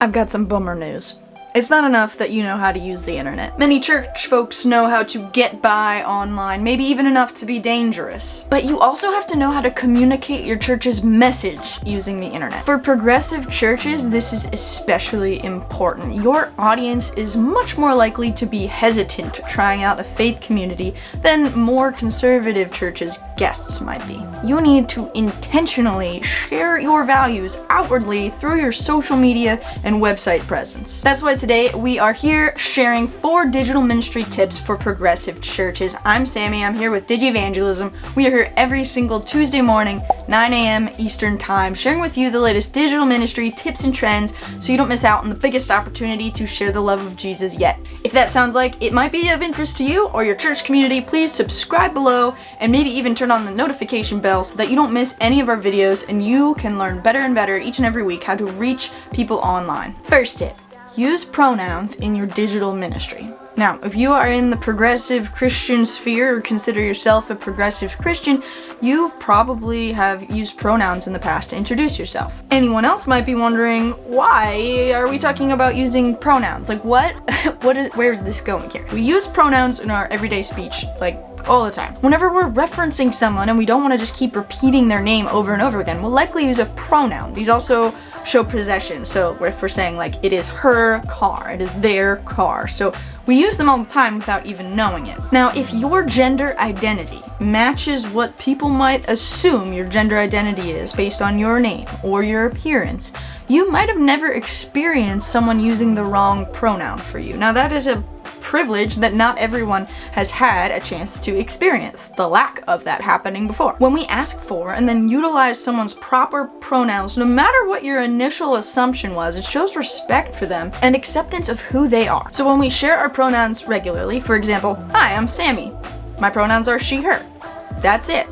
I've got some bummer news. It's not enough that you know how to use the internet. Many church folks know how to get by online, maybe even enough to be dangerous. But you also have to know how to communicate your church's message using the internet. For progressive churches, this is especially important. Your audience is much more likely to be hesitant trying out a faith community than more conservative churches' guests might be. You need to intentionally share your values outwardly through your social media and website presence. That's why today we are here sharing 4 digital ministry tips for progressive churches. I'm Sammy, I'm here with Digivangelism. We are here every single Tuesday morning, 9 a.m. Eastern Time, sharing with you the latest digital ministry tips and trends so you don't miss out on the biggest opportunity to share the love of Jesus yet. If that sounds like it might be of interest to you or your church community, please subscribe below and maybe even turn on the notification bell so that you don't miss any of our videos and you can learn better and better each and every week how to reach people online. First tip. Use pronouns in your digital ministry. Now, if you are in the progressive Christian sphere or consider yourself a progressive Christian, you probably have used pronouns in the past to introduce yourself. Anyone else might be wondering, why are we talking about using pronouns? Like what? Where's this going here? We use pronouns in our everyday speech, like all the time. Whenever we're referencing someone and we don't want to just keep repeating their name over and over again, we'll likely use a pronoun. These also show possession. So if we're saying like, it is her car, it is their car. So we use them all the time without even knowing it. Now, if your gender identity matches what people might assume your gender identity is based on your name or your appearance, you might have never experienced someone using the wrong pronoun for you. Now, that is a privilege that not everyone has had a chance to experience, the lack of that happening before. When we ask for and then utilize someone's proper pronouns, no matter what your initial assumption was, it shows respect for them and acceptance of who they are. So when we share our pronouns regularly, for example, hi, I'm Sammy. My pronouns are she, her. That's it.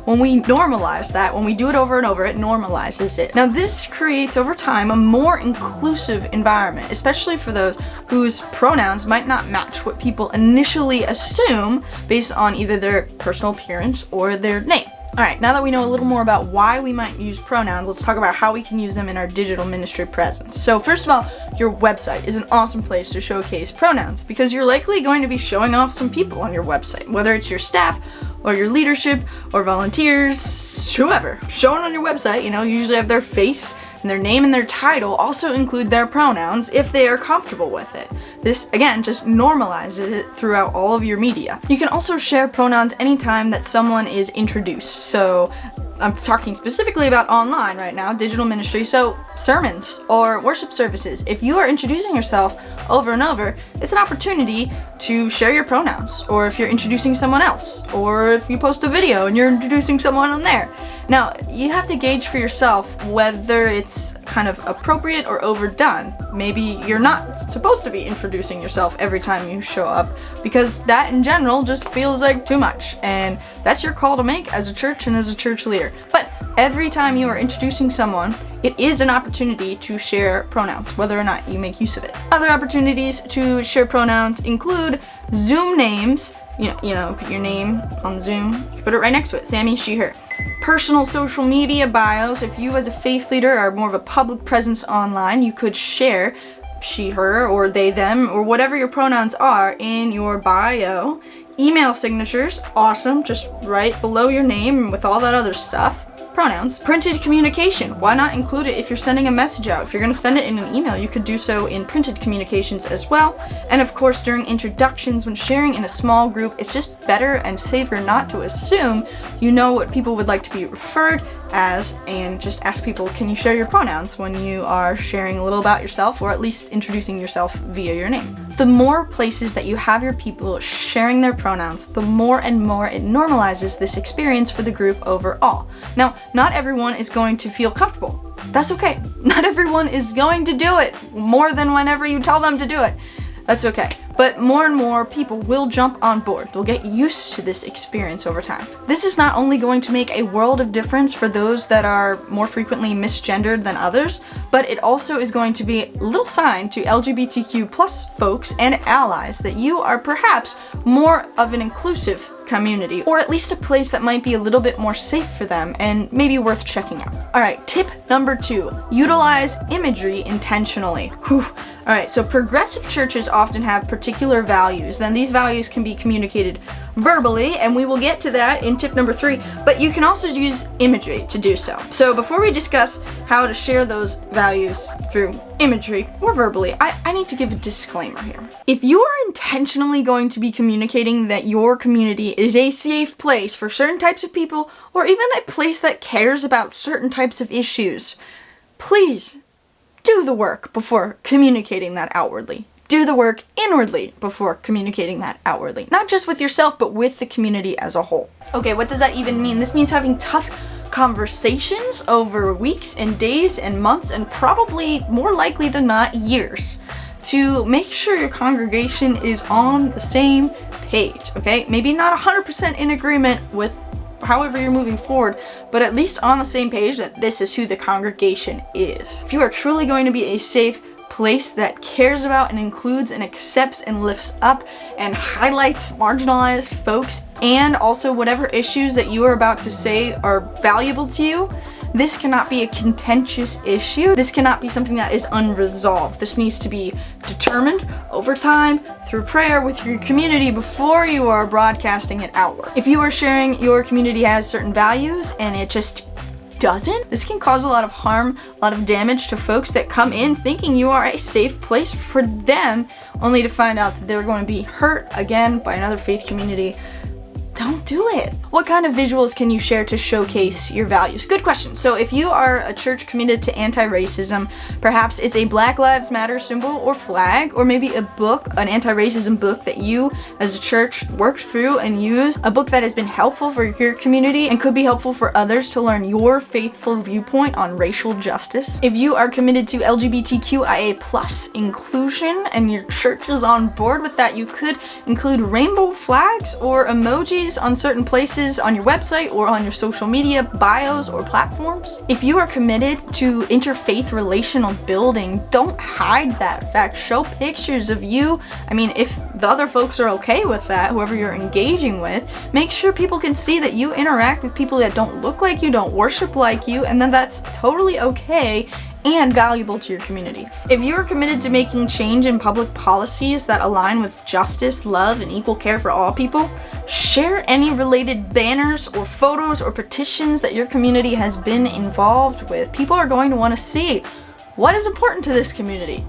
When we normalize that, when we do it over and over, it normalizes it. Now this creates over time a more inclusive environment, especially for those whose pronouns might not match what people initially assume based on either their personal appearance or their name. Alright, now that we know a little more about why we might use pronouns, let's talk about how we can use them in our digital ministry presence. So first of all, your website is an awesome place to showcase pronouns because you're likely going to be showing off some people on your website, whether it's your staff or your leadership or volunteers, whoever. Shown on your website, you usually have their face and their name and their title, also include their pronouns if they are comfortable with it. This, again, just normalizes it throughout all of your media. You can also share pronouns anytime that someone is introduced. So I'm talking specifically about online right now, digital ministry, so sermons or worship services. If you are introducing yourself over and over, it's an opportunity to share your pronouns, or if you're introducing someone else, or if you post a video and you're introducing someone on there. Now, you have to gauge for yourself whether it's kind of appropriate or overdone. Maybe you're not supposed to be introducing yourself every time you show up, because that in general just feels like too much, and that's your call to make as a church and as a church leader. But every time you are introducing someone, it is an opportunity to share pronouns, whether or not you make use of it. Other opportunities to share pronouns include Zoom names. Put your name on Zoom, you can put it right next to it, Sammy, she, her. Personal social media bios. If you as a faith leader are more of a public presence online, you could share she, her, or they, them, or whatever your pronouns are in your bio. Email signatures, awesome, just right below your name with all that other stuff. Pronouns. Printed communication. Why not include it if you're sending a message out? If you're going to send it in an email, you could do so in printed communications as well. And of course, during introductions, when sharing in a small group, it's just better and safer not to assume you know what people would like to be referred as, and just ask people, can you share your pronouns when you are sharing a little about yourself, or at least introducing yourself via your name. The more places that you have your people sharing their pronouns, the more and more it normalizes this experience for the group overall. Now, not everyone is going to feel comfortable. That's okay. Not everyone is going to do it more than whenever you tell them to do it. That's okay. But more and more people will jump on board. They'll get used to this experience over time. This is not only going to make a world of difference for those that are more frequently misgendered than others, but it also is going to be a little sign to LGBTQ+ folks and allies that you are perhaps more of an inclusive community, or at least a place that might be a little bit more safe for them and maybe worth checking out. Alright, tip number 2, utilize imagery intentionally. Whew. Alright, so progressive churches often have particular values. Then these values can be communicated verbally, and we will get to that in tip number 3, but you can also use imagery to do so. So before we discuss how to share those values through imagery or verbally, I need to give a disclaimer here. If you are intentionally going to be communicating that your community is a safe place for certain types of people, or even a place that cares about certain types of issues, please do the work before communicating that outwardly. Do the work inwardly before communicating that outwardly. Not just with yourself, but with the community as a whole. Okay, what does that even mean? This means having tough conversations over weeks and days and months, and probably more likely than not, years, to make sure your congregation is on the same page, okay? Maybe not 100% in agreement with however you're moving forward, but at least on the same page that this is who the congregation is. If you are truly going to be a safe place that cares about and includes and accepts and lifts up and highlights marginalized folks, and also whatever issues that you are about to say are valuable to you, this cannot be a contentious issue. This cannot be something that is unresolved. This needs to be determined over time through prayer with your community before you are broadcasting it outward. If you are sharing your community has certain values and it just doesn't, this can cause a lot of harm, a lot of damage to folks that come in thinking you are a safe place for them, only to find out that they're going to be hurt again by another faith community. Don't do it. What kind of visuals can you share to showcase your values? Good question. So if you are a church committed to anti-racism, perhaps it's a Black Lives Matter symbol or flag, or maybe a book, an anti-racism book that you as a church worked through and used, a book that has been helpful for your community and could be helpful for others to learn your faithful viewpoint on racial justice. If you are committed to LGBTQIA+ inclusion and your church is on board with that, you could include rainbow flags or emojis on certain places on your website or on your social media bios or platforms. If you are committed to interfaith relational building, don't hide that fact. Show pictures of you. I mean, if the other folks are okay with that, whoever you're engaging with, make sure people can see that you interact with people that don't look like you, don't worship like you, and then that's totally okay and valuable to your community. If you are committed to making change in public policies that align with justice, love, and equal care for all people, share any related banners or photos or petitions that your community has been involved with. People are going to want to see what is important to this community.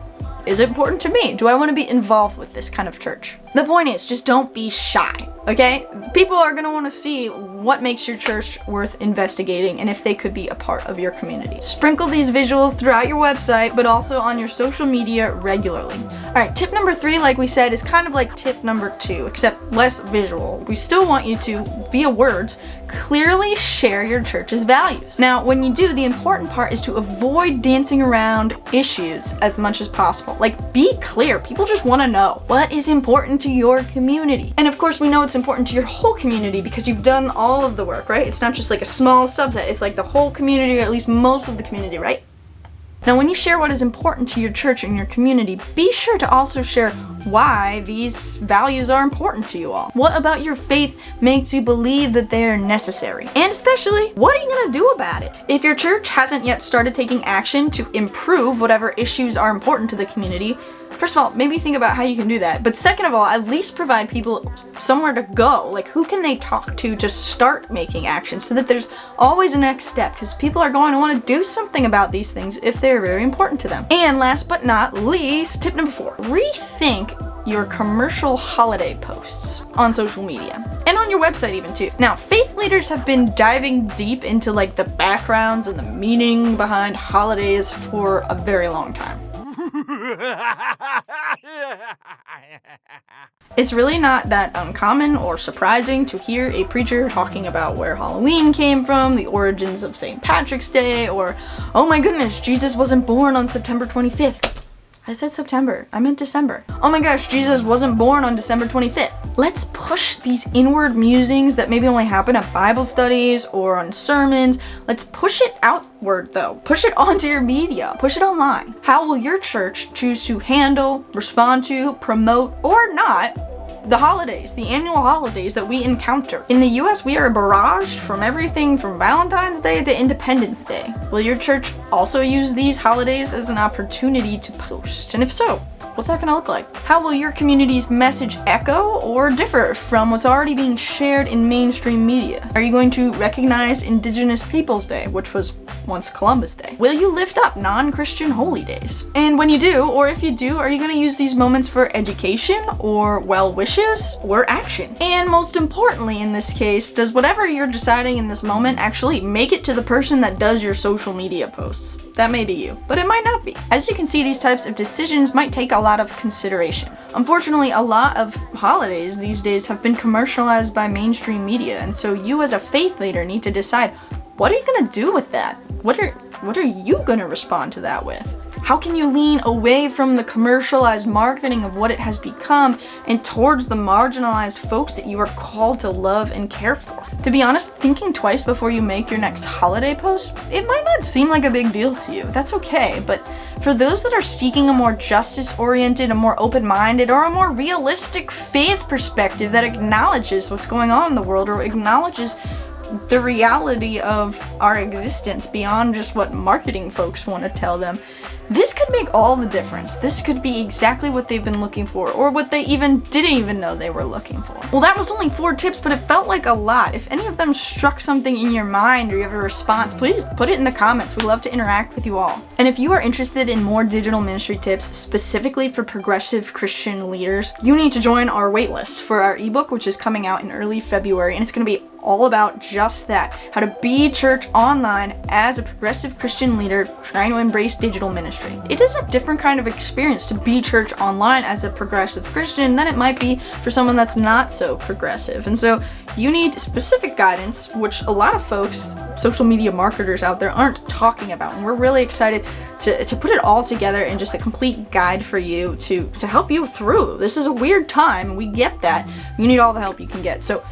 Is it important to me? Do I want to be involved with this kind of church? The point is, just don't be shy, okay? People are going to want to see what makes your church worth investigating and if they could be a part of your community. Sprinkle these visuals throughout your website, but also on your social media regularly. All right, tip number 3, like we said, is kind of like tip number 2, except less visual. We still want you to, via words, clearly share your church's values. Now, when you do, the important part is to avoid dancing around issues as much as possible. Like, be clear. People just want to know what is important to your community. And of course, we know it's important to your whole community because you've done all of the work, right? It's not just like a small subset. It's like the whole community, or at least most of the community, right? Now, when you share what is important to your church and your community, be sure to also share why these values are important to you all. What about your faith makes you believe that they are necessary? And especially, what are you going to do about it? If your church hasn't yet started taking action to improve whatever issues are important to the community, first of all, maybe think about how you can do that. But second of all, at least provide people somewhere to go. Like, who can they talk to start making action so that there's always a next step? Because people are going to want to do something about these things if they're very important to them. And last but not least, tip number 4, rethink your commercial holiday posts on social media and on your website even too. Now, faith leaders have been diving deep into like the backgrounds and the meaning behind holidays for a very long time. It's really not that uncommon or surprising to hear a preacher talking about where Halloween came from, the origins of St. Patrick's Day, or, oh my goodness, Jesus wasn't born on September 25th. I said September. I meant December. Oh my gosh, Jesus wasn't born on December 25th. Let's push these inward musings that maybe only happen at Bible studies or on sermons. Let's push it outward though. Push it onto your media. Push it online. How will your church choose to handle, respond to, promote, or not the holidays, the annual holidays that we encounter. In the US, we are barraged from everything from Valentine's Day to Independence Day. Will your church also use these holidays as an opportunity to post? And if so, what's that gonna look like? How will your community's message echo or differ from what's already being shared in mainstream media? Are you going to recognize Indigenous Peoples Day, which was once Columbus Day? Will you lift up non-Christian holy days? And when you do, or if you do, are you gonna use these moments for education or well wishes or action? And most importantly in this case, does whatever you're deciding in this moment actually make it to the person that does your social media posts? That may be you, but it might not be. As you can see, these types of decisions might take a lot of consideration. Unfortunately, a lot of holidays these days have been commercialized by mainstream media, and so you as a faith leader need to decide, what are you gonna do with that? What are you gonna respond to that with? How can you lean away from the commercialized marketing of what it has become and towards the marginalized folks that you are called to love and care for? To be honest, thinking twice before you make your next holiday post, it might not seem like a big deal to you. That's okay, but for those that are seeking a more justice-oriented, a more open-minded, or a more realistic faith perspective that acknowledges what's going on in the world or acknowledges the reality of our existence beyond just what marketing folks want to tell them, this could make all the difference. This could be exactly what they've been looking for, or what they didn't even know they were looking for. Well, that was only 4 tips, but it felt like a lot. If any of them struck something in your mind or you have a response, please put it in the comments. We'd love to interact with you all. And if you are interested in more digital ministry tips specifically for progressive Christian leaders, you need to join our waitlist for our ebook, which is coming out in early February, and it's going to be all about just that, how to be church online as a progressive Christian leader trying to embrace digital ministry. It is a different kind of experience to be church online as a progressive Christian than it might be for someone that's not so progressive. And so you need specific guidance, which a lot of folks, social media marketers out there, aren't talking about. And we're really excited to put it all together in just a complete guide for you to help you through. This is a weird time. We get that. You need all the help you can get. So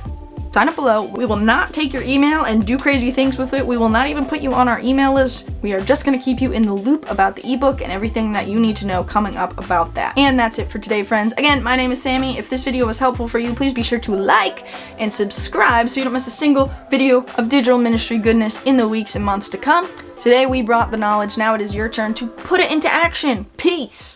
sign up below. We will not take your email and do crazy things with it. We will not even put you on our email list. We are just going to keep you in the loop about the ebook and everything that you need to know coming up about that. And that's it for today, friends. Again, my name is Sammy. If this video was helpful for you, please be sure to like and subscribe so you don't miss a single video of digital ministry goodness in the weeks and months to come. Today we brought the knowledge. Now it is your turn to put it into action. Peace.